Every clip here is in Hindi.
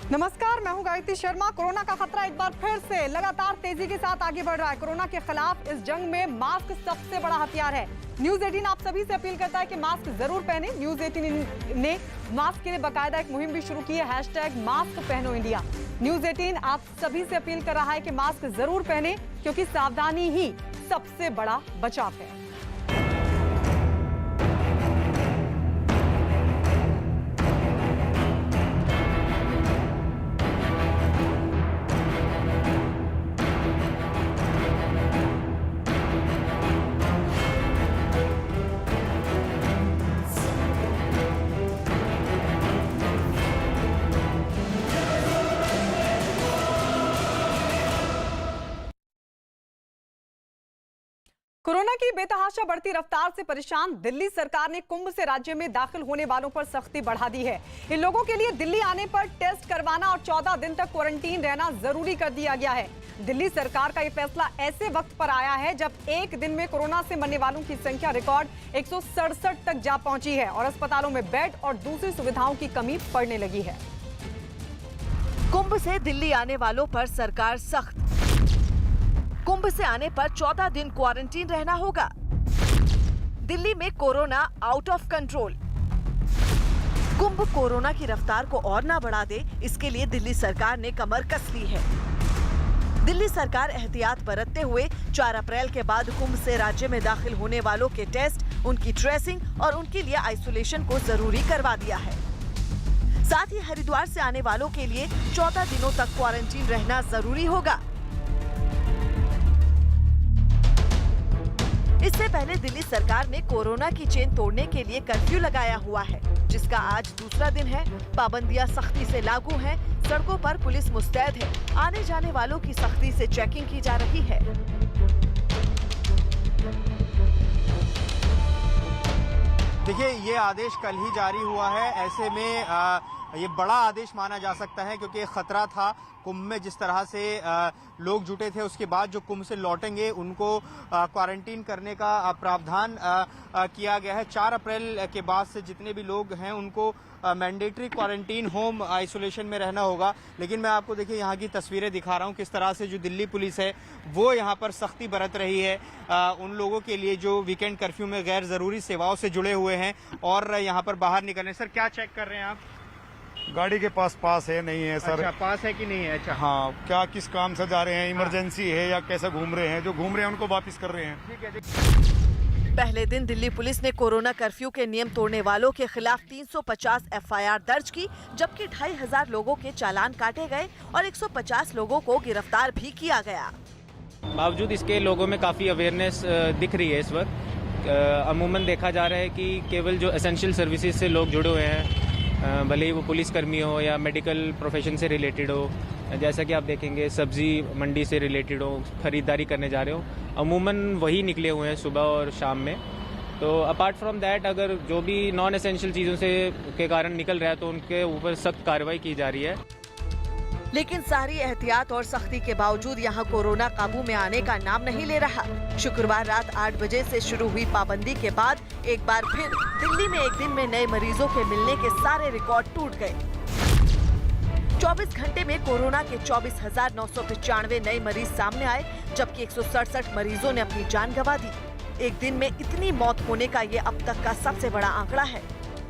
नमस्कार, मैं हूं गायत्री शर्मा। कोरोना का खतरा एक बार फिर से लगातार तेजी के साथ आगे बढ़ रहा है। कोरोना के खिलाफ इस जंग में मास्क सबसे बड़ा हथियार है। न्यूज 18 आप सभी से अपील करता है कि मास्क जरूर पहने। न्यूज 18 ने मास्क के लिए बाकायदा एक मुहिम भी शुरू की है, #मास्क पहनो इंडिया। न्यूज 18 आप सभी से अपील कर रहा है कि मास्क जरूर पहने, क्योंकि सावधानी ही सबसे बड़ा बचाव है। कोरोना की बेतहाशा बढ़ती रफ्तार से परेशान दिल्ली सरकार ने कुंभ से राज्य में दाखिल होने वालों पर सख्ती बढ़ा दी है। इन लोगों के लिए दिल्ली आने पर टेस्ट करवाना और 14 दिन तक क्वारंटीन रहना जरूरी कर दिया गया है। दिल्ली सरकार का यह फैसला ऐसे वक्त पर आया है जब एक दिन में कोरोना से मरने वालों की संख्या रिकॉर्ड 167 तक जा पहुंची है और अस्पतालों में बेड और दूसरी सुविधाओं की कमी पड़ने लगी है। कुंभ से दिल्ली आने वालों पर सरकार सख्त। कुंभ से आने पर 14 दिन क्वारंटीन रहना होगा। दिल्ली में corona out of control. Kumbh corona की रफ्तार को और ना बढ़ा दे, इसके लिए दिल्ली सरकार ने कमर कस ली है। दिल्ली सरकार एहतियात बरतते हुए 4 अप्रैल के बाद कुंभ से राज्य में दाखिल होने वालों के टेस्ट, उनकी ट्रेसिंग और उनके लिए आइसोलेशन को जरूरी करवा दिया है। साथ ही हरिद्वार से आने वालों के लिए 14 दिनों तक क्वारंटीन रहना जरूरी होगा। इससे पहले दिल्ली सरकार ने कोरोना की चेन तोड़ने के लिए कर्फ्यू लगाया हुआ है, जिसका आज दूसरा दिन है। पाबंदियां सख्ती से लागू हैं, सड़कों पर पुलिस मुस्तैद है, आने जाने वालों की सख्ती से चेकिंग की जा रही है। देखिए, ये आदेश कल ही जारी हुआ है। ऐसे में ये बड़ा आदेश माना जा सकता है, क्योंकि खतरा था कुंभ में जिस तरह से लोग जुटे थे। उसके बाद जो कुंभ से लौटेंगे उनको क्वारंटीन करने का प्रावधान किया गया है। 4 अप्रैल के बाद से जितने भी लोग हैं उनको मैंडेटरी क्वारंटीन होम आइसोलेशन में रहना होगा। लेकिन मैं आपको देखिए यहाँ की तस्वीरें दिखा रहा हूँ, किस तरह से जो दिल्ली पुलिस है वो यहाँ पर सख्ती बरत रही है उन लोगों के लिए जो वीकेंड कर्फ्यू में गैर जरूरी सेवाओं से जुड़े हुए हैं और यहाँ पर बाहर निकलने। सर, क्या चेक कर रहे हैं आप? गाड़ी के पास है नहीं है सर? अच्छा, पास है कि नहीं है? अच्छा, हाँ, क्या किस काम से जा रहे हैं, इमरजेंसी है या कैसे घूम रहे हैं? जो घूम रहे हैं उनको वापस कर रहे हैं। ठीक है। पहले दिन दिल्ली पुलिस ने कोरोना कर्फ्यू के नियम तोड़ने वालों के खिलाफ 350 FIR दर्ज की, जबकि 2500 लोगों के चालान काटे गए और 150 लोगों को गिरफ्तार भी किया गया। बावजूद इसके लोगों में काफ़ी अवेयरनेस दिख रही है इस वक्त। अमूमन देखा जा रहा है कि केवल जो एसेंशियल सर्विसेज से लोग जुड़े हुए हैं, भले ही वो पुलिस कर्मी हो या मेडिकल प्रोफेशन से रिलेटेड हो, जैसा कि आप देखेंगे सब्जी मंडी से रिलेटेड हो, खरीदारी करने जा रहे हो, अमूमन वही निकले हुए हैं सुबह और शाम में। तो अपार्ट फ्रॉम दैट, अगर जो भी नॉन एसेंशियल चीज़ों से के कारण निकल रहा है तो उनके ऊपर सख्त कार्रवाई की जा रही है। लेकिन सारी एहतियात और सख्ती के बावजूद यहाँ कोरोना काबू में आने का नाम नहीं ले रहा। शुक्रवार रात 8 बजे से शुरू हुई पाबंदी के बाद एक बार फिर दिल्ली में एक दिन में नए मरीजों के मिलने के सारे रिकॉर्ड टूट गए। 24 घंटे में कोरोना के 24,995 नए मरीज सामने आए, जबकि 167 मरीजों ने अपनी जान गंवा दी। एक दिन में इतनी मौत होने का ये अब तक का सबसे बड़ा आंकड़ा है।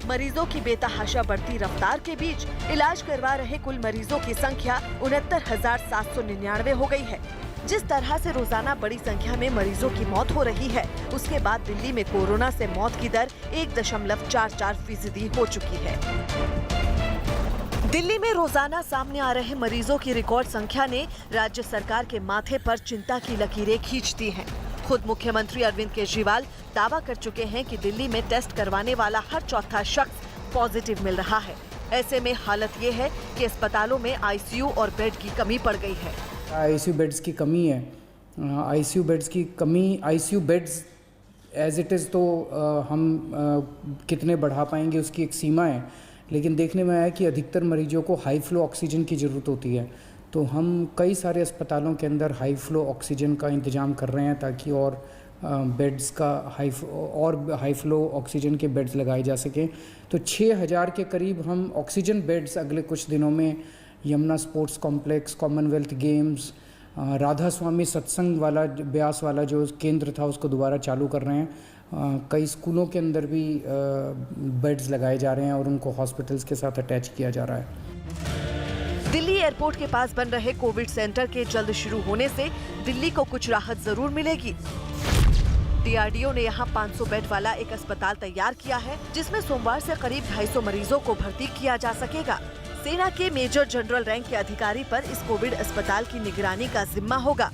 मरीजों की बेतहाशा बढ़ती रफ्तार के बीच इलाज करवा रहे कुल मरीजों की संख्या 69,799 हो गई है। जिस तरह से रोजाना बड़ी संख्या में मरीजों की मौत हो रही है, उसके बाद दिल्ली में कोरोना से मौत की दर 1.44% हो चुकी है। दिल्ली में रोजाना सामने आ रहे मरीजों की रिकॉर्ड संख्या ने राज्य सरकार के माथे पर चिंता की लकीरें खींच दी हैं। खुद मुख्यमंत्री अरविंद केजरीवाल दावा कर चुके हैं कि दिल्ली में टेस्ट करवाने वाला हर चौथा शख्स पॉजिटिव मिल रहा है। ऐसे में हालत ये है कि अस्पतालों में ICU और बेड की कमी पड़ गई है। ICU बेड्स की कमी है। ICU बेड्स की कमी, ICU beds as it is तो हम कितने बढ़ा पाएंगे उसकी एक सीमा है, लेकिन देखने में आया कि अधिकतर मरीजों को हाई फ्लो ऑक्सीजन की ज़रूरत होती है। तो हम कई सारे अस्पतालों के अंदर हाई फ्लो ऑक्सीजन का इंतज़ाम कर रहे हैं ताकि और बेड्स का हाई फ्लो ऑक्सीजन के बेड्स लगाए जा सकें। तो 6000 के करीब हम ऑक्सीजन बेड्स अगले कुछ दिनों में Yamuna sports complex, Commonwealth Games, Radha Soami Satsang वाला ब्यास वाला जो केंद्र था उसको दोबारा चालू कर रहे हैं। कई स्कूलों के अंदर भी बेड्स लगाए जा रहे हैं और उनको हॉस्पिटल्स के साथ अटैच किया जा रहा है। दिल्ली एयरपोर्ट के पास बन रहे कोविड सेंटर के जल्द शुरू होने से दिल्ली को कुछ राहत जरूर मिलेगी। डीआरडीओ ने यहाँ 500 बेड वाला एक अस्पताल तैयार किया है, जिसमें सोमवार से करीब 250 मरीजों को भर्ती किया जा सकेगा। सेना के मेजर जनरल रैंक के अधिकारी पर इस कोविड अस्पताल की निगरानी का जिम्मा होगा।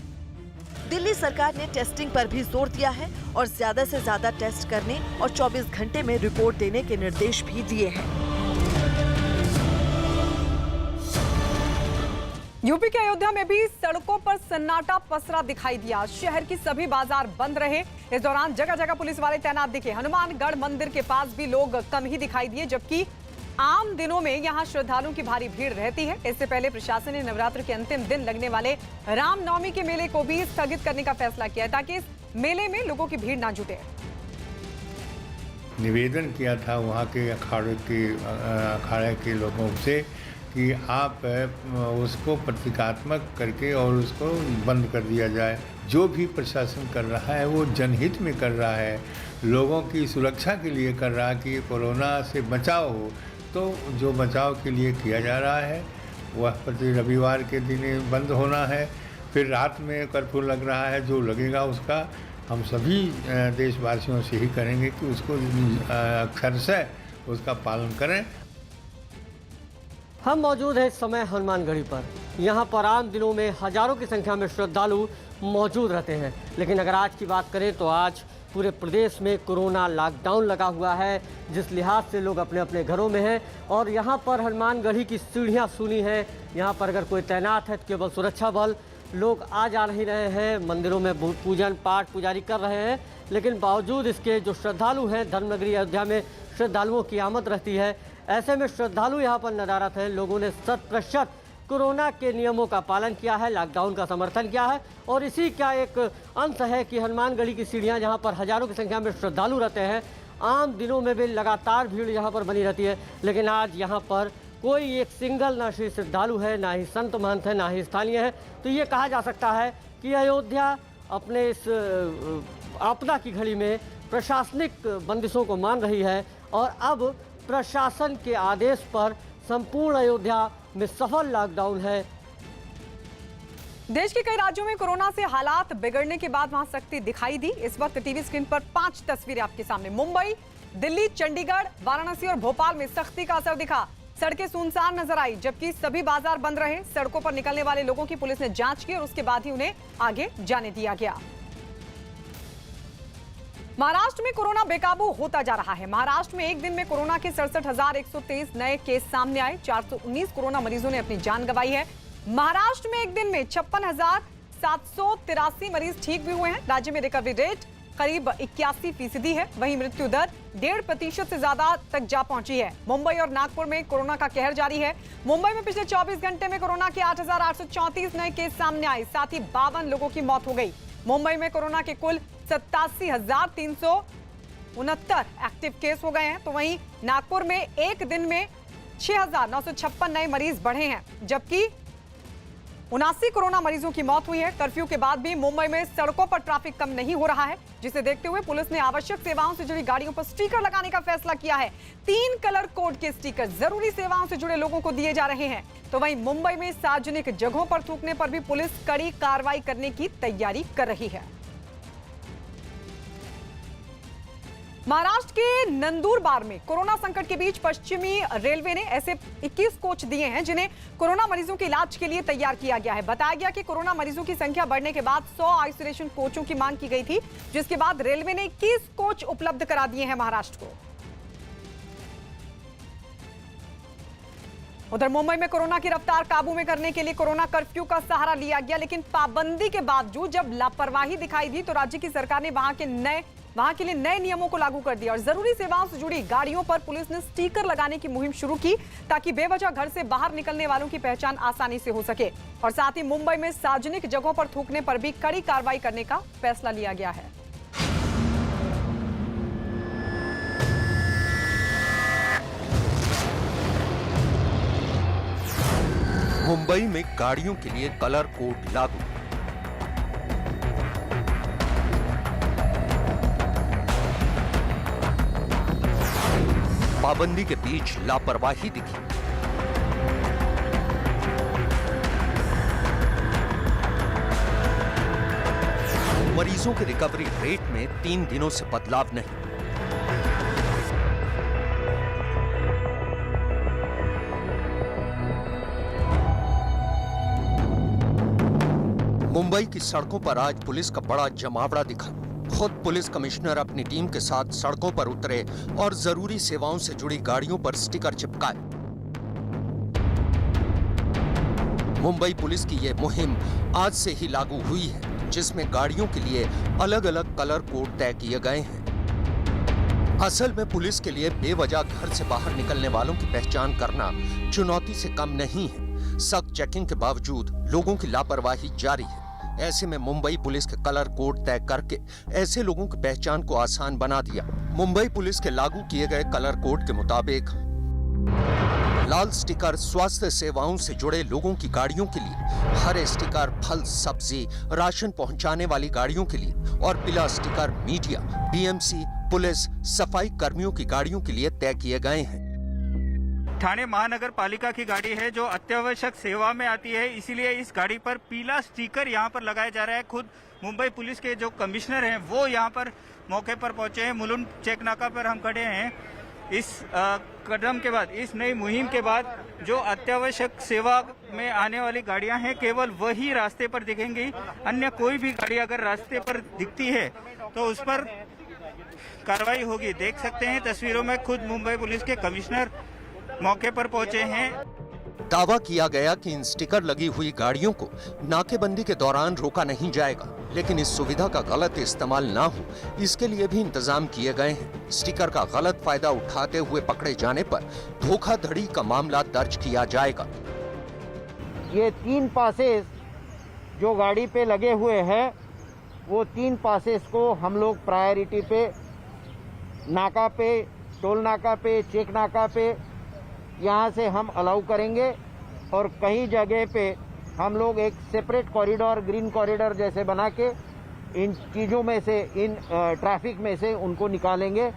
दिल्ली सरकार ने टेस्टिंग पर भी जोर दिया है और ज्यादा से ज्यादा टेस्ट करने और 24 घंटे में रिपोर्ट देने के निर्देश भी दिए हैं। यूपी के अयोध्या में भी सड़कों पर सन्नाटा पसरा दिखाई दिया। शहर की सभी बाजार बंद रहे। इस दौरान जगह जगह पुलिस वाले तैनात दिखे। हनुमानगढ़ मंदिर के पास भी लोग कम ही दिखाई दिए, जबकि आम दिनों में यहां श्रद्धालुओं की भारी भीड़ रहती है। इससे पहले प्रशासन ने नवरात्र के अंतिम दिन लगने वाले रामनवमी के मेले को भी स्थगित करने का फैसला किया है, ताकि इस मेले में लोगों की भीड़ ना जुटे। निवेदन किया था वहाँ के अखाड़े के लोगों से कि आप उसको प्रतीकात्मक करके और उसको बंद कर दिया जाए। जो भी प्रशासन कर रहा है वो जनहित में कर रहा है, लोगों की सुरक्षा के लिए कर रहा है कि कोरोना से बचाव हो। तो जो बचाव के लिए किया जा रहा है वह प्रति रविवार के दिन बंद होना है। फिर रात में कर्फ्यू लग रहा है, जो लगेगा उसका हम सभी देशवासियों से ही करेंगे कि उसको अक्षरशः उसका पालन करें। हम मौजूद हैं इस समय हनुमानगढ़ी पर। यहाँ पर आम दिनों में हजारों की संख्या में श्रद्धालु मौजूद रहते हैं, लेकिन अगर आज की बात करें तो आज पूरे प्रदेश में कोरोना लॉकडाउन लगा हुआ है, जिस लिहाज से लोग अपने अपने घरों में हैं। और यहाँ पर हनुमानगढ़ी की सीढ़ियाँ सुनी हैं। यहाँ पर अगर कोई तैनात है तो केवल सुरक्षा बल, लोग आ जा नहीं रहे हैं, मंदिरों में पूजन पाठ पुजारी कर रहे हैं, लेकिन बावजूद इसके जो श्रद्धालु हैं, धर्मनगरी अयोध्या में श्रद्धालुओं की आमद रहती है। ऐसे में श्रद्धालु यहाँ पर नदारत हैं। लोगों ने 100% कोरोना के नियमों का पालन किया है, लॉकडाउन का समर्थन किया है, और इसी का एक अंश है कि हनुमानगढ़ी की सीढ़ियाँ, जहाँ पर हजारों की संख्या में श्रद्धालु रहते हैं, आम दिनों में भी लगातार भीड़ यहाँ पर बनी रहती है। लेकिन आज यहाँ पर कोई एक सिंगल ना ही श्रद्धालु है, ना ही संत महंत है, ना ही स्थानीय है। तो ये कहा जा सकता है कि अयोध्या अपने इस आपदा की घड़ी में प्रशासनिक बंदिशों को मान रही है और अब प्रशासन के आदेश पर संपूर्ण अयोध्या में सफल लॉकडाउन है। देश के कई राज्यों में कोरोना से हालात बिगड़ने के बाद वहां सख्ती दिखाई दी। इस वक्त टीवी स्क्रीन पर 5 तस्वीरें आपके सामने। मुंबई, दिल्ली, चंडीगढ़, वाराणसी और भोपाल में सख्ती का असर दिखा। सड़कें सुनसान नजर आई, जबकि सभी बाजार बंद रहे। सड़कों पर निकलने वाले लोगों की पुलिस ने जांच की और उसके बाद ही उन्हें आगे जाने दिया गया। महाराष्ट्र में कोरोना बेकाबू होता जा रहा है। महाराष्ट्र में एक दिन में कोरोना के 67,123 नए केस सामने आए। 419 कोरोना मरीजों ने अपनी जान गंवाई है। महाराष्ट्र में एक दिन में 56,783 मरीज ठीक भी हुए हैं। राज्य में रिकवरी रेट करीब 81% है। वहीं मृत्यु दर 1.5% से ज्यादा तक जा पहुंची है। मुंबई और नागपुर में कोरोना का कहर जारी है। मुंबई में पिछले 24 घंटे में कोरोना के 8,834 नए केस सामने आए, साथ ही 52 लोगों की मौत हो गई। मुंबई में कोरोना के कुल 87,369 एक्टिव केस हो गए हैं। तो वहीं नागपुर में एक दिन में 6,956 नए मरीज बढ़े हैं, जबकि 79 कोरोना मरीजों की मौत हुई है। कर्फ्यू के बाद भी मुंबई में सड़कों पर ट्रैफिक कम नहीं हो रहा है, जिसे देखते हुए पुलिस ने आवश्यक सेवाओं से जुड़ी गाड़ियों पर स्टिकर लगाने का फैसला किया है। 3 कलर कोड के स्टिकर जरूरी सेवाओं से जुड़े लोगों को दिए जा रहे हैं। तो वहीं मुंबई में सार्वजनिक जगहों पर थूकने पर भी पुलिस कड़ी कार्रवाई करने की तैयारी कर रही है। महाराष्ट्र के नंदुरबार में कोरोना संकट के बीच पश्चिमी रेलवे ने ऐसे 21 कोच दिए हैं जिन्हें कोरोना मरीजों के इलाज के लिए तैयार किया गया है। बताया गया कि कोरोना मरीजों की संख्या बढ़ने के बाद 100 आइसोलेशन कोचों की मांग की गई थी, जिसके बाद रेलवे ने 21 कोच उपलब्ध करा दिए हैं महाराष्ट्र को। उधर मुंबई में कोरोना की रफ्तार काबू में करने के लिए कोरोना कर्फ्यू का सहारा लिया गया, लेकिन पाबंदी के बावजूद जब लापरवाही दिखाई दी तो राज्य की सरकार ने वहां के लिए नए नियमों को लागू कर दिया और जरूरी सेवाओं से जुड़ी गाड़ियों पर पुलिस ने स्टिकर लगाने की मुहिम शुरू की, ताकि बेवजह घर से बाहर निकलने वालों की पहचान आसानी से हो सके। और साथ ही मुंबई में सार्वजनिक जगहों पर थूकने पर भी कड़ी कार्रवाई करने का फैसला लिया गया है। मुंबई में गाड़ियों के लिए कलर कोड लागू। पाबंदी के बीच लापरवाही दिखी। मरीजों के रिकवरी रेट में 3 दिनों से बदलाव नहीं। मुंबई की सड़कों पर आज पुलिस का बड़ा जमावड़ा दिखा। खुद पुलिस कमिश्नर अपनी टीम के साथ सड़कों पर उतरे और जरूरी सेवाओं से जुड़ी गाड़ियों पर स्टिकर चिपकाए। मुंबई पुलिस की यह मुहिम आज से ही लागू हुई है, जिसमें गाड़ियों के लिए अलग अलग कलर कोड तय किए गए हैं। असल में पुलिस के लिए बेवजह घर से बाहर निकलने वालों की पहचान करना चुनौती से कम नहीं है। सख्त चेकिंग के बावजूद लोगों की लापरवाही जारी है। ऐसे में मुंबई पुलिस के कलर कोड तय करके ऐसे लोगों की पहचान को आसान बना दिया। मुंबई पुलिस के लागू किए गए कलर कोड के मुताबिक लाल स्टिकर स्वास्थ्य सेवाओं से जुड़े लोगों की गाड़ियों के लिए, हरे स्टिकर फल सब्जी राशन पहुंचाने वाली गाड़ियों के लिए और पीला स्टिकर मीडिया, बीएमसी, पुलिस, सफाई कर्मियों की गाड़ियों के लिए तय किए गए हैं। ठाणे महानगर पालिका की गाड़ी है जो अत्यावश्यक सेवा में आती है, इसीलिए इस गाड़ी पर पीला स्टिकर यहाँ पर लगाया जा रहा है। खुद मुंबई पुलिस के जो कमिश्नर हैं वो यहाँ पर मौके पर पहुंचे हैं। मुलुंड चेक नाका पर हम खड़े हैं। इस कदम के बाद, इस नई मुहिम के बाद जो अत्यावश्यक सेवा में आने वाली गाड़ियां हैं केवल वही रास्ते पर दिखेंगी। अन्य कोई भी गाड़ी अगर रास्ते पर दिखती है तो उस पर कार्रवाई होगी। देख सकते हैं तस्वीरों में खुद मुंबई पुलिस के कमिश्नर मौके पर पहुंचे हैं। दावा किया गया कि इन स्टिकर लगी हुई गाड़ियों को नाकेबंदी के दौरान रोका नहीं जाएगा, लेकिन इस सुविधा का गलत इस्तेमाल ना हो इसके लिए भी इंतजाम किए गए हैं। स्टिकर का गलत फायदा उठाते हुए पकड़े जाने पर धोखाधड़ी का मामला दर्ज किया जाएगा। ये 3 पासेस जो गाड़ी पे लगे हुए हैं वो 3 पासेस को हम लोग प्रायोरिटी पे नाका पे, टोल नाका पे, चेक नाका पे यहाँ से हम अलाउ करेंगे और कई जगह पे हम लोग एक सेपरेट कॉरिडोर, ग्रीन कॉरिडोर जैसे बना के इन चीज़ों में से, इन ट्रैफिक में से उनको निकालेंगे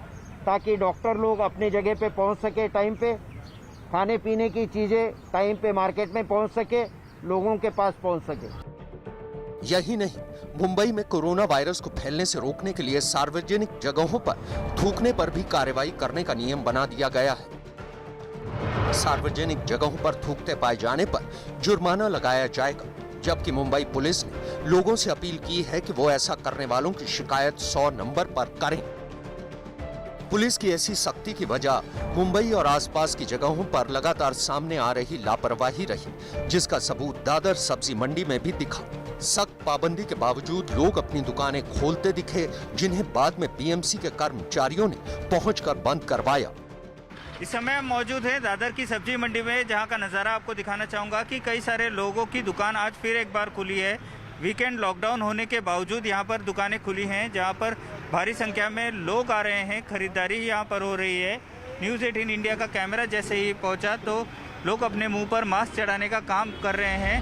ताकि डॉक्टर लोग अपनी जगह पे पहुँच सके टाइम पे, खाने पीने की चीज़ें टाइम पे मार्केट में पहुँच सके, लोगों के पास पहुँच सके। यही नहीं, मुंबई में कोरोना वायरस को फैलने से रोकने के लिए सार्वजनिक जगहों पर थूकने पर भी कार्रवाई करने का नियम बना दिया गया है। सार्वजनिक जगहों पर थूकते पाए जाने पर जुर्माना लगाया जाएगा, जबकि मुंबई पुलिस ने लोगों से अपील की है कि वो ऐसा करने वालों की शिकायत 100 नंबर पर करें। पुलिस की ऐसी सख्ती की वजह मुंबई और आसपास की जगहों पर लगातार सामने आ रही लापरवाही रही, जिसका सबूत दादर सब्जी मंडी में भी दिखा। सख्त पाबंदी के बावजूद लोग अपनी दुकानें खोलते दिखे, जिन्हें बाद में बीएमसी के कर्मचारियों ने पहुंचकर बंद करवाया। इस समय हम मौजूद हैं दादर की सब्जी मंडी में, जहां का नज़ारा आपको दिखाना चाहूँगा कि कई सारे लोगों की दुकान आज फिर एक बार खुली है। वीकेंड लॉकडाउन होने के बावजूद यहां पर दुकानें खुली हैं, जहां पर भारी संख्या में लोग आ रहे हैं, खरीदारी यहां पर हो रही है। न्यूज़ 18 इंडिया का कैमरा जैसे ही पहुंचा तो लोग अपने मुंह पर मास्क चढ़ाने का काम कर रहे हैं।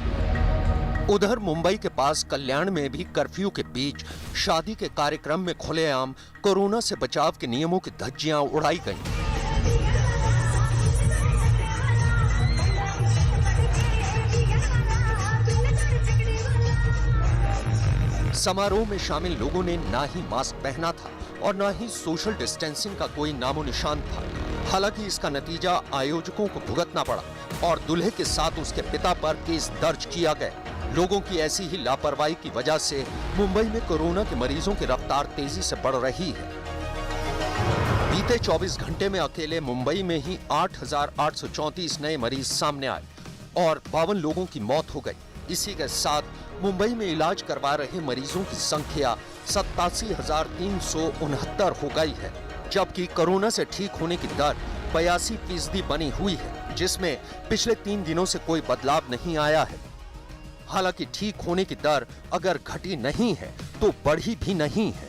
उधर मुंबई के पास कल्याण में भी कर्फ्यू के बीच शादी के कार्यक्रम में खुलेआम कोरोना से बचाव के नियमों की धज्जियां उड़ाई गईं। समारोह में शामिल लोगों ने ना ही मास्क पहना था और ना ही सोशल डिस्टेंसिंग का कोई नामो निशान था। हालांकि इसका नतीजा आयोजकों को भुगतना पड़ा और दूल्हे के साथ उसके पिता पर केस दर्ज किया गया। लोगों की ऐसी ही लापरवाही की वजह से मुंबई में कोरोना के मरीजों की रफ्तार तेजी से बढ़ रही है। बीते 24 घंटे में अकेले मुंबई में ही 8,834 नए मरीज सामने आए और 52 लोगों की मौत हो गई। इसी के साथ मुंबई में इलाज करवा रहे मरीजों की संख्या 87,369 हो गई है, जबकि कोरोना से ठीक होने की दर 82% बनी हुई है, जिसमें पिछले 3 दिनों से कोई बदलाव नहीं आया है। हालांकि ठीक होने की दर अगर घटी नहीं है तो बढ़ी भी नहीं है।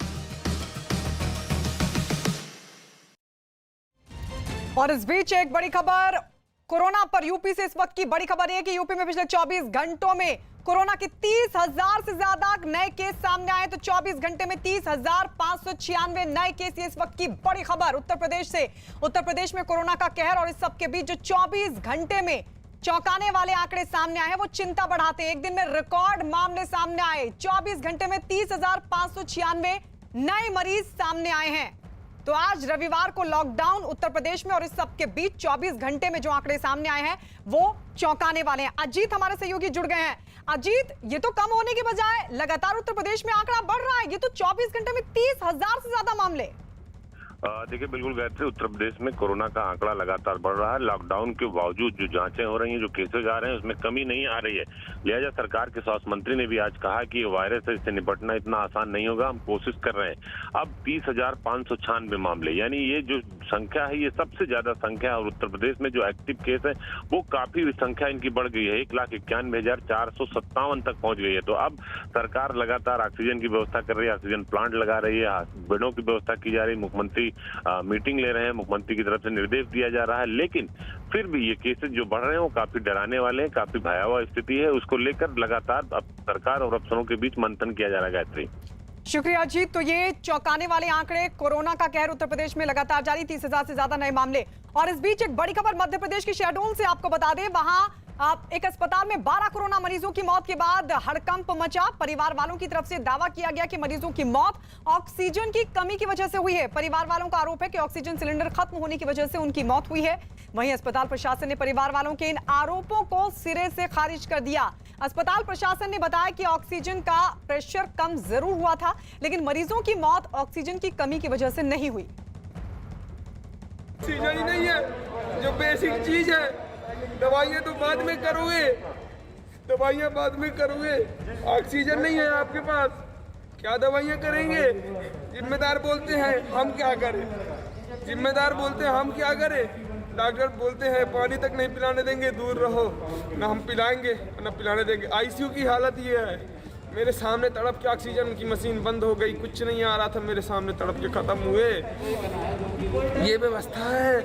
और इस बीच एक बड़ी खबर, कोरोना पर यूपी से इस वक्त की बड़ी खबर है कि यूपी में पिछले 24 घंटों में कोरोना के 30,000 से ज्यादा नए केस सामने आए। तो 24 घंटे में 30,596 नए केस, ये इस वक्त की बड़ी खबर उत्तर प्रदेश से। उत्तर प्रदेश में कोरोना का कहर और इस सब के बीच जो 24 घंटे में चौंकाने वाले आंकड़े सामने आए हैं वो चिंता बढ़ाते हैं। एक दिन में रिकॉर्ड मामले सामने आए। 24 घंटे में 30,596 नए मरीज सामने आए हैं। तो आज रविवार को लॉकडाउन उत्तर प्रदेश में और इस सब के बीच 24 घंटे में जो आंकड़े सामने आए हैं वो चौंकाने वाले हैं। अजीत हमारे सहयोगी जुड़ गए हैं। अजीत, ये तो कम होने के बजाय लगातार उत्तर प्रदेश में आंकड़ा बढ़ रहा है। ये तो 24 घंटे में 30,000 से ज्यादा मामले। देखिए, बिल्कुल गायत्री, उत्तर प्रदेश में कोरोना का आंकड़ा लगातार बढ़ रहा है। लॉकडाउन के बावजूद जो जांचें हो रही हैं, जो केसेज आ रहे हैं, उसमें कमी नहीं आ रही है। लिहाजा सरकार के स्वास्थ्य मंत्री ने भी आज कहा कि वायरस से निपटना इतना आसान नहीं होगा, हम कोशिश कर रहे हैं। अब 30,596 मामले, यानी ये जो संख्या है ये सबसे ज्यादा संख्या है। और उत्तर प्रदेश में जो एक्टिव केस है वो काफी संख्या इनकी बढ़ गई है, 1,91,457 तक पहुंच गई है। तो अब सरकार लगातार ऑक्सीजन की व्यवस्था कर रही है, ऑक्सीजन प्लांट लगा रही है, बेडों की व्यवस्था की जा रही है। मुख्यमंत्री मीटिंग ले रहे हैं, मुख्यमंत्री की तरफ से निर्देश दिया जा रहा है। लेकिन फिर भी ये केसेस जो बढ़ रहे हैं वो काफी डराने वाले हैं, काफी भयावह स्थिति है। उसको लेकर लगातार अब सरकार और अफसरों के बीच मंथन किया जा रहा है। गायत्री, शुक्रिया अजीत। तो ये चौंकाने वाले आंकड़े, कोरोना का कहर उत्तर प्रदेश में लगातार जारी, 30,000 से ज्यादा नए मामले। और इस बीच एक बड़ी खबर मध्य प्रदेश की शहडोल से आपको बता दें। वहां एक अस्पताल में 12 कोरोना मरीजों की मौत के बाद हड़कंप मचा। परिवार वालों की तरफ से दावा किया गया कि मरीजों की मौत ऑक्सीजन की कमी की वजह से हुई है। परिवार वालों का आरोप है कि ऑक्सीजन सिलेंडर खत्म होने की वजह से उनकी मौत हुई है। वहीं अस्पताल प्रशासन ने परिवार वालों के इन आरोपों को सिरे से खारिज कर दिया। अस्पताल प्रशासन ने बताया कि ऑक्सीजन का प्रेशर कम जरूर हुआ था, लेकिन मरीजों की मौत ऑक्सीजन की कमी की वजह से नहीं हुई। ऑक्सीजन ही नहीं है जो बेसिक चीज है। दवाइयाँ तो बाद में करोगे, दवाइयाँ बाद में करोगे। ऑक्सीजन नहीं है आपके पास, क्या दवाइयाँ करेंगे? जिम्मेदार बोलते हैं, हम क्या करें? जिम्मेदार बोलते हैं, हम क्या करें? डॉक्टर बोलते हैं पानी तक नहीं पिलाने देंगे, दूर रहो, ना हम पिलाएंगे ना पिलाने देंगे। आईसीयू की हालत ये है। मेरे सामने तड़प के ऑक्सीजन की मशीन बंद हो गई, कुछ नहीं आ रहा था, मेरे सामने तड़प के खत्म हुए। ये व्यवस्था है।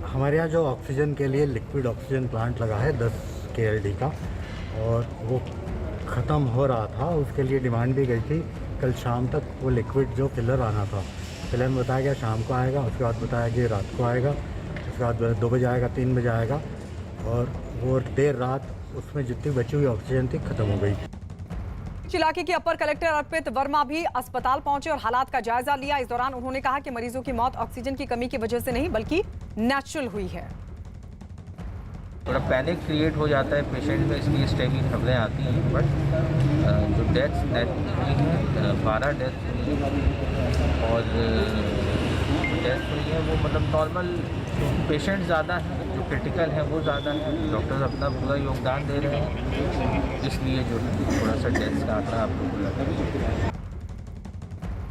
हमारे यहाँ जो ऑक्सीजन के लिए लिक्विड ऑक्सीजन प्लांट लगा है 10 KLD का, और वो ख़त्म हो रहा था। उसके लिए डिमांड भी गई थी। कल शाम तक वो लिक्विड जो फिलर आना था, फिलर में बताया गया शाम को आएगा, उसके बाद बताया कि रात को आएगा, उसके बाद 2 बजे आएगा, 3 बजे आएगा, और वो देर रात उसमें जितनी बची हुई ऑक्सीजन थी ख़त्म हो गई। इलाके के अपर कलेक्टर अर्पित वर्मा भी अस्पताल पहुंचे और हालात का जायजा लिया। इस दौरान उन्होंने कहा कि मरीजों की मौत ऑक्सीजन की कमी की वजह से नहीं बल्कि नेचुरल हुई है। थोड़ा पैनिक क्रिएट हो जाता है पेशेंट में, इसलिए इस टाइप की खबरें आती हैं। बट जो डेथ्स हुई हैं, 12 डेथ हुई हैं, और डेथ हुई है वो मतलब नॉर्मल पेशेंट ज़्यादा हैं, जो क्रिटिकल हैं वो ज़्यादा हैं। डॉक्टर्स अपना पूरा योगदान दे रहे हैं, इसलिए जो थोड़ा सा डेथ का आंकड़ा आप लोगों को लग रहा है।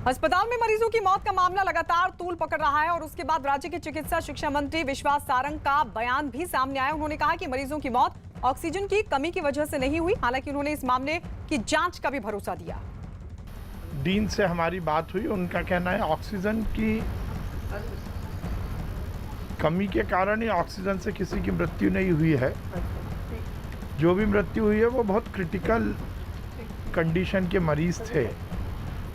अस्पताल में मरीजों की मौत का मामला लगातार तूल पकड़ रहा है और उसके बाद राज्य के चिकित्सा शिक्षा मंत्री विश्वास सारंग का बयान भी सामने आया। उन्होंने कहा कि मरीजों की मौत ऑक्सीजन की कमी की वजह से नहीं हुई। हालांकि उन्होंने इस मामले की जांच का भी भरोसा दिया। डीन से हमारी बात हुई, उनका कहना है ऑक्सीजन की कमी के कारण ही ऑक्सीजन से किसी की मृत्यु नहीं हुई है। जो भी मृत्यु हुई है वो बहुत क्रिटिकल कंडीशन के मरीज थे।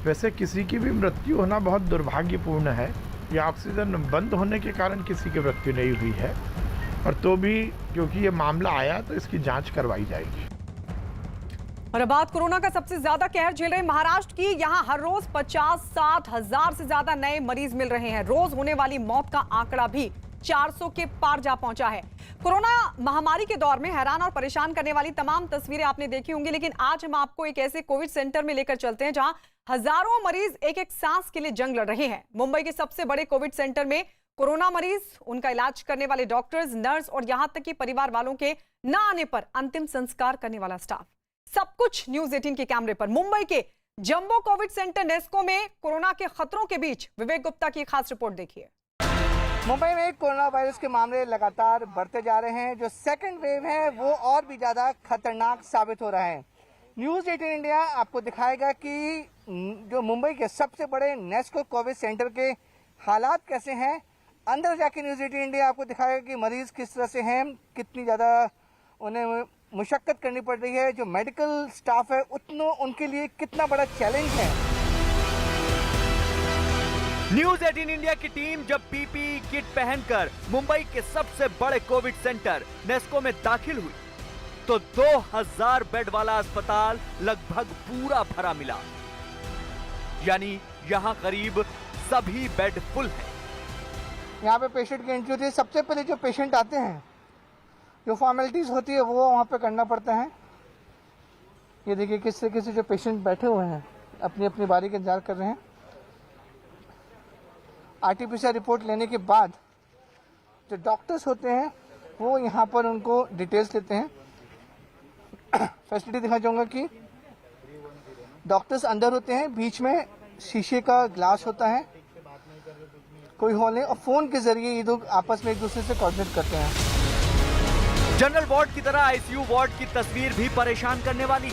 वैसे किसी की भी मृत्यु होना बहुत दुर्भाग्यपूर्ण है। ये ऑक्सीजन बंद होने के कारण किसी की मृत्यु नहीं हुई है, और तो भी क्योंकि ये मामला आया तो इसकी जांच करवाई जाएगी। और अब बात कोरोना का सबसे ज्यादा कहर झेल रहे महाराष्ट्र की। यहाँ हर रोज 50-60 हजार से ज्यादा नए मरीज मिल रहे हैं। रोज होने वाली मौत का आंकड़ा भी 400 के पार जा पहुंचा है। कोरोना महामारी के दौर में हैरान और परेशान करने वाली तमाम तस्वीरें आपने देखी होंगी, लेकिन आज हम आपको एक ऐसे कोविड सेंटर में लेकर चलते हैं जहां हजारों मरीज एक एक सांस के लिए जंग लड़ रहे हैं। मुंबई के सबसे बड़े कोविड सेंटर में कोरोना मरीज, उनका इलाज करने वाले डॉक्टर्स, नर्स और यहां तक कि परिवार वालों के न आने पर अंतिम संस्कार करने वाला स्टाफ, सब कुछ न्यूज 18 के कैमरे पर। मुंबई के जंबो कोविड सेंटर नेस्को में कोरोना के खतरों के बीच विवेक गुप्ता की खास रिपोर्ट देखिए। मुंबई में कोरोना वायरस के मामले लगातार बढ़ते जा रहे हैं। जो सेकंड वेव है वो और भी ज़्यादा खतरनाक साबित हो रहा है। न्यूज़ 18 इंडिया आपको दिखाएगा कि जो मुंबई के सबसे बड़े नेस्को कोविड सेंटर के हालात कैसे हैं। अंदर जाके न्यूज़ 18 इंडिया आपको दिखाएगा कि मरीज किस तरह से हैं, कितनी ज़्यादा उन्हें मुशक्कत करनी पड़ रही है। जो मेडिकल स्टाफ है उतना उनके लिए कितना बड़ा चैलेंज है। न्यूज 18 इंडिया की टीम जब पीपीई किट पहनकर मुंबई के सबसे बड़े कोविड सेंटर नेस्को में दाखिल हुई तो 2000 बेड वाला अस्पताल लगभग पूरा भरा मिला। यानी यहाँ करीब सभी बेड फुल हैं। यहाँ पे पेशेंट की एंट्री होती है। सबसे पहले जो पेशेंट आते हैं, जो फॉर्मेलिटीज होती है वो वहाँ पे करना पड़ता है। ये देखिए किस तरीके से जो पेशेंट बैठे हुए हैं अपनी अपनी बारी का इंतजार कर रहे हैं। आरटीपीसीआर रिपोर्ट लेने के बाद जो डॉक्टर्स होते हैं वो यहाँ पर उनको डिटेल्स लेते हैं। फैसिलिटी दिखाना चाहूँगा कि डॉक्टर्स अंदर होते हैं, बीच में शीशे का ग्लास होता है, कोई हॉल है, और फोन के जरिए ये लोग आपस में एक दूसरे से कोऑर्डिनेट करते हैं। जनरल वार्ड की तरह आईसीयू वार्ड की तस्वीर भी परेशान करने वाली।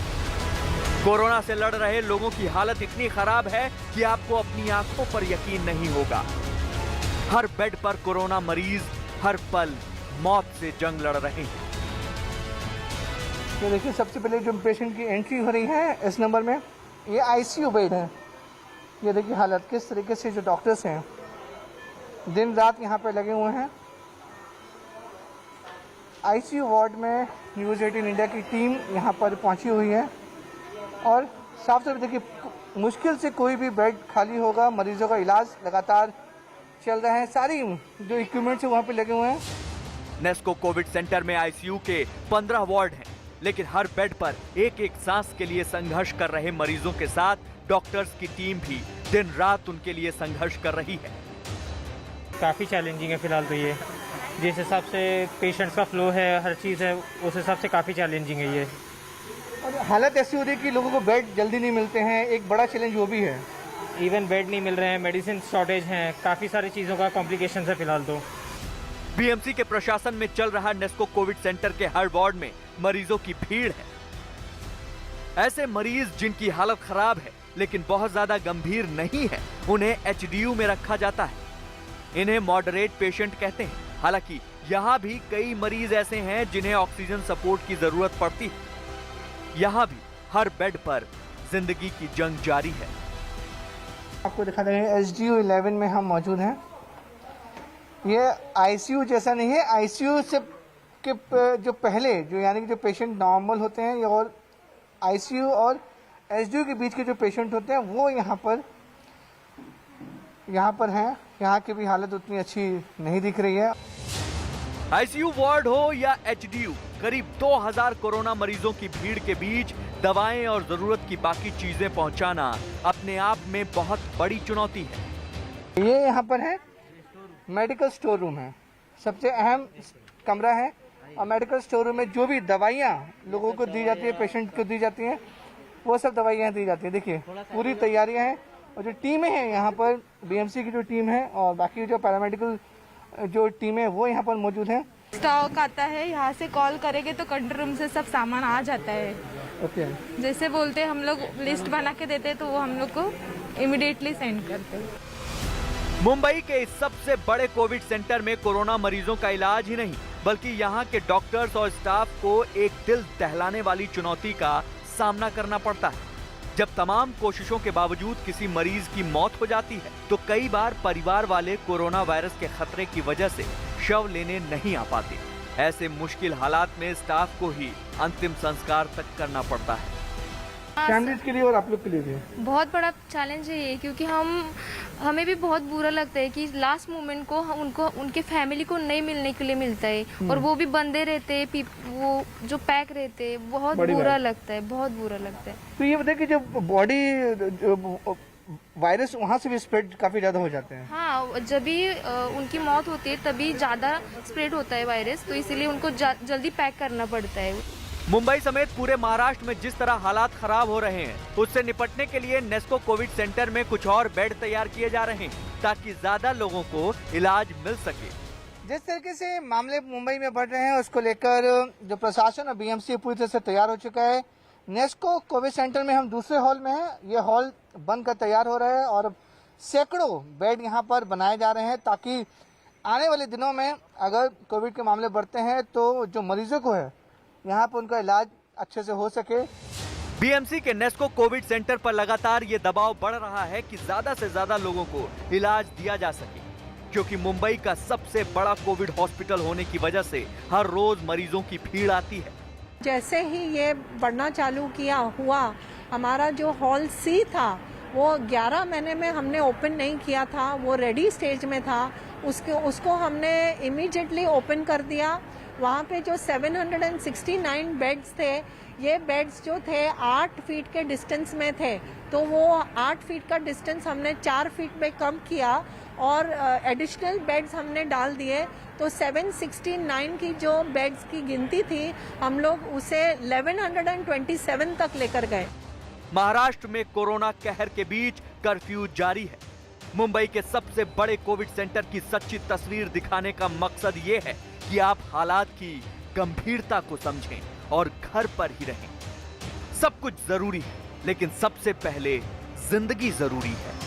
कोरोना से लड़ रहे लोगों की हालत इतनी खराब है कि आपको अपनी आंखों पर यकीन नहीं होगा। हर बेड पर कोरोना मरीज हर पल मौत से जंग लड़ रहे हैं। ये देखिए सबसे पहले जो पेशेंट की एंट्री हो रही है इस नंबर में, ये आईसीयू बेड है। ये देखिए हालत किस तरीके से जो डॉक्टर्स हैं दिन रात यहाँ पे लगे हुए हैं। आईसीयू वार्ड में न्यूज़ 18 इंडिया की टीम यहाँ पर पहुँची हुई है और साफ साफ देखिए मुश्किल से कोई भी बेड खाली होगा। मरीजों का इलाज लगातार चल रहा है। सारी जो इक्विपमेंट्स है वहाँ पे लगे हुए हैं। नेस्को कोविड सेंटर में आईसीयू के 15 वार्ड हैं, लेकिन हर बेड पर एक एक सांस के लिए संघर्ष कर रहे मरीजों के साथ डॉक्टर्स की टीम भी दिन रात उनके लिए संघर्ष कर रही है। काफ़ी चैलेंजिंग है फिलहाल तो ये, जिस हिसाब से पेशेंट्स का फ्लो है, हर चीज़ है, उस हिसाब से काफ़ी चैलेंजिंग है ये। और हालत ऐसी हो रही है कि लोगों को बेड जल्दी नहीं मिलते हैं, एक बड़ा चैलेंज वो भी है। इवन बेड नहीं मिल रहे हैं, मेडिसिन शॉर्टेज हैं, काफ़ी सारी चीज़ों का कॉम्प्लिकेशन है फिलहाल तो। बीएमसी के प्रशासन में चल रहा नेस्को कोविड सेंटर के हर वार्ड में मरीजों की भीड़ है। ऐसे मरीज जिनकी हालत खराब है लेकिन बहुत ज्यादा गंभीर नहीं है, उन्हें एचडीयू में रखा जाता है। इन्हें मॉडरेट पेशेंट कहते हैं। हालांकि यहाँ भी कई मरीज ऐसे हैं जिन्हें ऑक्सीजन सपोर्ट की जरूरत पड़ती है। यहाँ भी हर बेड पर जिंदगी की जंग जारी है। आपको दिखा देंगे एचडीयू 11 में हम मौजूद हैं। ये आईसीयू जैसा नहीं है। आईसीयू से के जो पहले जो यानी कि जो पेशेंट नॉर्मल होते हैं और आईसीयू और एचडीयू के बीच के जो पेशेंट होते हैं वो यहाँ पर हैं। यहाँ की भी हालत उतनी अच्छी नहीं दिख रही है। आईसीयू वार्ड हो या एचडीयू, करीब 2000 कोरोना मरीजों की भीड़ के बीच दवाएं और जरूरत की बाकी चीजें पहुंचाना अपने आप में बहुत बड़ी चुनौती है। ये यहाँ पर है मेडिकल स्टोर रूम है, सबसे अहम कमरा है। और मेडिकल स्टोर रूम में जो भी दवाइयाँ लोगों को दी जाती है, पेशेंट को दी जाती हैं, वो सब दवाइयाँ दी जाती है। देखिए पूरी तैयारियाँ हैं और जो टीमें हैं यहाँ पर बीएमसी की जो टीम है और बाकी जो पैरामेडिकल जो टीम है वो यहाँ पर मौजूद है। स्टॉक आता है, यहाँ से कॉल करेंगे तो कंट्रोल रूम से सब सामान आ जाता है। ओके। जैसे बोलते हैं हम लोग लिस्ट बना के देते हैं तो वो हम लोग को इमीडिएटली सेंड करते हैं। मुंबई के इस सबसे बड़े कोविड सेंटर में कोरोना मरीजों का इलाज ही नहीं बल्कि यहाँ के डॉक्टर्स और स्टाफ को एक दिल दहलाने वाली चुनौती का सामना करना पड़ता है। जब तमाम कोशिशों के बावजूद किसी मरीज की मौत हो जाती है तो कई बार परिवार वाले कोरोना वायरस के खतरे की वजह से शव लेने नहीं आ पाते। ऐसे मुश्किल हालात में स्टाफ को ही अंतिम संस्कार तक करना पड़ता है। फैमिलीज के लिए और आप लोग के लिए भी बहुत बड़ा चैलेंज है ये, क्योंकि हमें भी बहुत बुरा लगता है कि लास्ट मोमेंट को उनको उनके फैमिली को नहीं मिलने के लिए मिलता है और वो भी बंदे रहते हैं, वो जो पैक रहते हैं, बहुत बुरा लगता है, बहुत बुरा लगता है। तो ये बताइए कि जब बॉडी वायरस वहाँ से भी स्प्रेड काफी ज्यादा हो जाते हैं। हाँ, जब भी उनकी मौत होती है तभी ज्यादा स्प्रेड होता है वायरस, तो इसीलिए उनको जल्दी पैक करना पड़ता है। मुंबई समेत पूरे महाराष्ट्र में जिस तरह हालात खराब हो रहे हैं उससे निपटने के लिए नेस्को कोविड सेंटर में कुछ और बेड तैयार किए जा रहे हैं ताकि ज्यादा लोगों को इलाज मिल सके। जिस तरीके से मामले मुंबई में बढ़ रहे हैं उसको लेकर जो प्रशासन और बीएमसी पूरी तरह से तैयार हो चुका है। नेस्को कोविड सेंटर में हम दूसरे हॉल में हैं। ये हॉल बनकर तैयार हो रहा है और सैकड़ों बेड यहाँ पर बनाए जा रहे हैं ताकि आने वाले दिनों में अगर कोविड के मामले बढ़ते हैं तो जो मरीजों को है यहाँ पर उनका इलाज अच्छे से हो सके। बीएमसी के नेस्को कोविड सेंटर पर लगातार ये दबाव बढ़ रहा है कि ज्यादा से ज्यादा लोगों को इलाज दिया जा सके, क्योंकि मुंबई का सबसे बड़ा कोविड हॉस्पिटल होने की वजह से हर रोज मरीजों की भीड़ आती है। जैसे ही ये बढ़ना चालू हुआ, हमारा जो हॉल सी था वो 11 महीने में हमने ओपन नहीं किया था, वो रेडी स्टेज में था, उसको हमने इमीडिएटली ओपन कर दिया। वहाँ पे जो 769 बेड्स थे, ये बेड्स जो थे 8 फीट के डिस्टेंस में थे, तो वो 8 फीट का डिस्टेंस हमने 4 फीट में कम किया और एडिशनल बेड्स हमने डाल दिए। तो 769 की जो बेड्स की गिनती थी, हम लोग उसे 1127 तक लेकर गए। महाराष्ट्र में कोरोना कहर के बीच कर्फ्यू जारी है। मुंबई के सबसे बड़े कोविड सेंटर की सच्ची तस्वीर दिखाने का मकसद ये है कि आप हालात की गंभीरता को समझें और घर पर ही रहें। सब कुछ जरूरी है, लेकिन सबसे पहले जिंदगी जरूरी है।